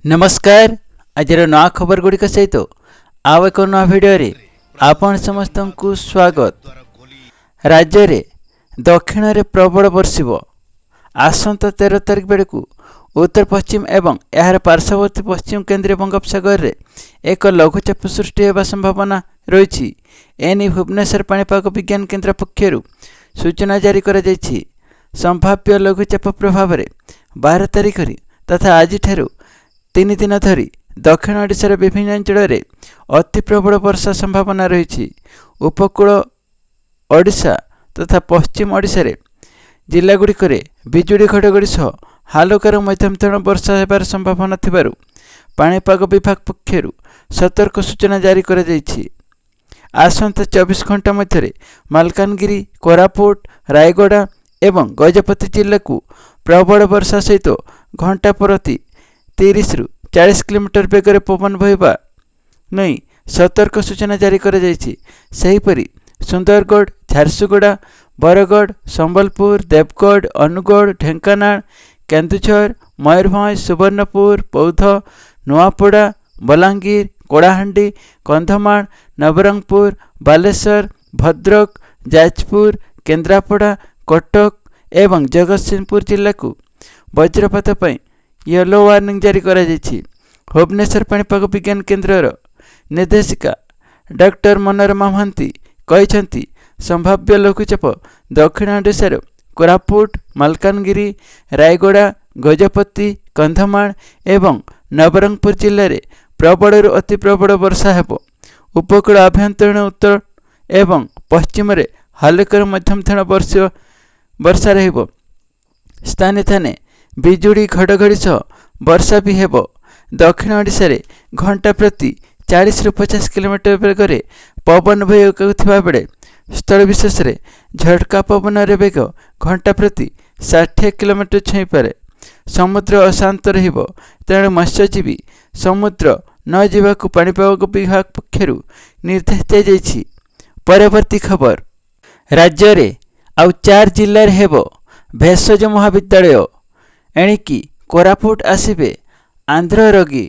नमस्कार आज नया खबर गुड़िक सहित आउ एक नया भिडियो आपण समस्त को स्वागत। राज्य रे दक्षिण रे प्रबल वर्षिब आसंता 13 तारिख बेड़ू उत्तर पश्चिम एवं यार पार्श्ववर्ती पश्चिम केंद्रीय बंगोपसागर रे एक लघुचाप सृष्टि होगा संभावना रही। एने भुवनेश्वर पाणीपाग विज्ञान केन्द्र पक्षर सूचना जारी कर संभाव्य लघुचाप प्रभाव में 12 तारिख तथा आज 3 दिन धरी दक्षिण ओडिशार विभिन्न अंचल में अति प्रबल वर्षा संभावना रही। उपकूल ओडिशा तथा पश्चिम ओडिशा रे जिलागुड़िक बिजुड़ी घड़घड़ी सह हालुकार मध्यम धरण वर्षा होबार संभावना थिबारु पाणीपाग विभाग पक्षर सतर्क सूचना जारी कर आसंता 24 घंटा मध्य मालकानगिरी कोरापुट रायगड़ा एवं गजपति जिला को प्रबल वर्षा सहित घंटा प्रति 30 ରୁ 40 किलोमीटर बेगर पवन बहवा नहीं सतर्क सूचना जारी कर सेहीपरि सुंदरगढ़ झारसुगुड़ा बरगढ़ संबलपुर देवगढ़ अनुगढ़ ढेंकानाल केन्दुझर मयूरभंज सुवर्णपुर बौद्ध नुआपड़ा बलांगीर कोड़ाहांडी कंधमाल नवरंगपुर बालेश्वर भद्रक जाजपुर केन्द्रापड़ा कटक एवं जगतसिंहपुर जिला को वज्रपात पर येलो वार्निंग जारी करा भुवनेश्वर पाणीपाग विज्ञान केन्द्र निर्देशिका डॉक्टर मनोरमा महांती कहते संभाव्य लघुचाप दक्षिण ओडिशार कोरापुट मालकानगिरी रायगड़ा गजपति कंधमाल एवं नवरंगपुर जिले में प्रबल अति प्रबल वर्षा हेब। उपकूल आभ्यंतरीण उत्तर एवं पश्चिम रे हालुकार मध्यम धरण वर्षा रहिब। स्थाने स्थाने बिजुड़ी घड़घड़ी सह वर्षा भी हेब। दक्षिण ओडिशा रे घंटा प्रति 40 ରୁ 50 किलोमीटर बेगर पवन बहता बेले स्थल विशेष रे झटका पवन बेग घंटा प्रति 60 किलोमीटर छुईपे। समुद्र अशांत रहिब तेणु मत्स्यजीवी समुद्र न जावाक पाणीपाग विभाग पक्षर निर्देश दी। परवर्ती खबर राज्य रे आउ 4 जिले हेब भेषज महाविद्यालय एणिकी कोरापुट आसबे आंध्र रोगी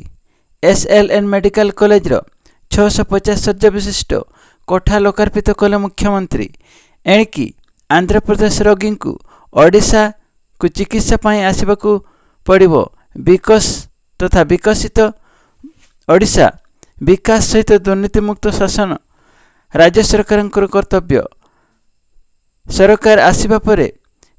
SLN मेडिकल कॉलेज 650 शଯ୍ୟା विशिष्ट कोठा लोकार्पित कले मुख्यमंत्री। एणिकी आंध्र प्रदेश रोगी को ओडिशा को चिकित्सा पाई आसबाकू पड़िबो। तथा विकसित ओडिशा विकास सहित दुर्नीतिमुक्त शासन राज्य सरकार कर्तव्य। सरकार आसिबा परे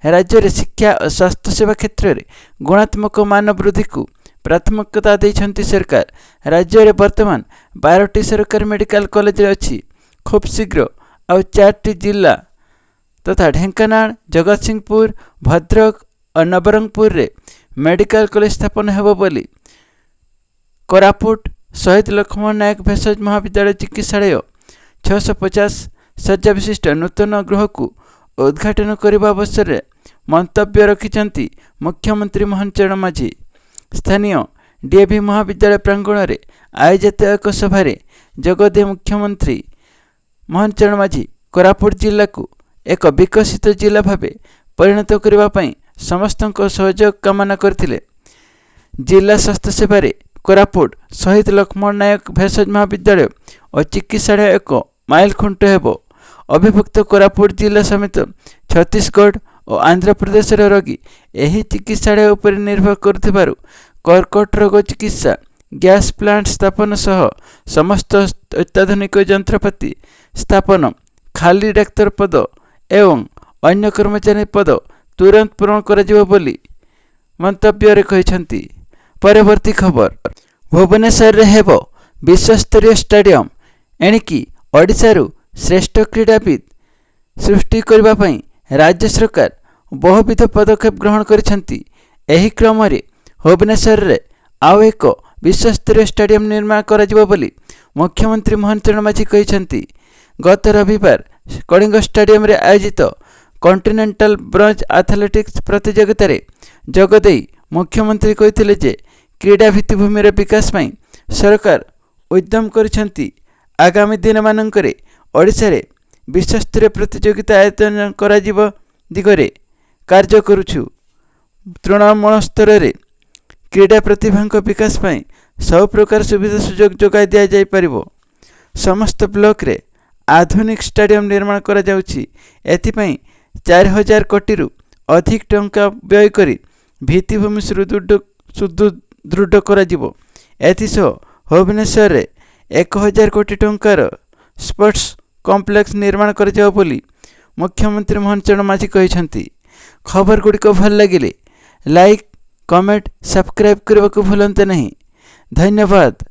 राज्य में शिक्षा और स्वास्थ्य सेवा क्षेत्र में गुणात्मक मान वृद्धि को प्राथमिकता देइछंती सरकार। राज्य में वर्तमान 12टी सरकारी मेडिकल कॉलेज अच्छी। खूब शीघ्र आउ 4टी जिला तथा ढेंकानाल जगतसिंहपुर भद्रक और नवरंगपुर रे मेडिकल कॉलेज स्थापन हेबो बोली कोरापुट शहीद लक्ष्मण नायक भेषज महाविद्यालय चिकित्सालय 650 शଯ୍ୟା विशिष्ट नूतन गृह को उद्घाटन करने अवसर में मंतव्य रखिंट मुख्यमंत्री मोहन चरण माझी। स्थानीय डीएवी महाविद्यालय प्रांगण में आयोजित एक सभा जगदे मुख्यमंत्री मोहन चरण माझी कोरापुट जिला को एक विकसित जिला भाव परिणत करने समस्त सहयोग कामना करथिले। जिला स्वास्थ्य सेवा कोरापुट शहीद लक्ष्मण नायक भेषज महाविद्यालय और चिकित्सालय एक माइल खुंट हेब। अभिभुक्त कोरापुट जिला समेत छत्तीसगढ़ और आंध्र प्रदेश रोगी यही चिकित्सालय उपर निर्भर करुथिबारु कर्कट रोग चिकित्सा गैस प्लांट स्थापन सह समस्त अत्याधुनिक यंत्रपाति स्थापन खाली डाक्तर पद एवं अन्य कर्मचारी पद तुरंत पूरण करा बोली मंतव्य कहिसंती। परवर्ती खबर भुवनेश्वर रे हेब विश्वस्तरीय स्टेडियम एणिकी ओडिशारू श्रेष्ठ क्रीड़ाविद सृष्टि करने पाई राज्य सरकार बहुविध पदक्षेप ग्रहण करिसेंती। एही क्रम रे भुवनेश्वर रे आउ एक विश्वस्तरीय स्टेडियम निर्माण करा बोली मुख्यमंत्री मोहन चरण माझी कहिसेंती। गत रविवार कलिंग स्टेडियम रे आयोजित कॉन्टिनेंटल ब्रोंज एथलेटिक्स प्रतियोगिता रे जगदेई मुख्यमंत्री कहिथिले जे क्रीड़ा भित्तिभूमि रे विकास पाई सरकार उद्यम करिसेंती। आगामी दिन मानकरे ओडिशा रे विश्वस्तरीय प्रतियोगिता आयोजन करा दिगरे कार्य करुछु। तृणमूल स्तर में क्रीडा प्रतिभा विकास पाई सब प्रकार सुविधा सुजोग जोगाई दिया जाई परिबो। समस्त ब्लॉक रे आधुनिक स्टेडियम निर्माण करा जाउछि। एथिपाई 4000 कोटी रु अधिक टंका व्यय करी भित्तिभूमि सुदृढ़ करा जिवो। एथिसह भुवनेश्वर रे 1000 कोटी टंकार स्पोर्ट्स कॉम्प्लेक्स निर्माण करा जाओ बोली मुख्यमंत्री मोहन चरण माझी कहिसंती। खबर गुड़िक भल लगिले लाइक कमेंट सब्सक्राइब करने को भूलते नहीं। धन्यवाद।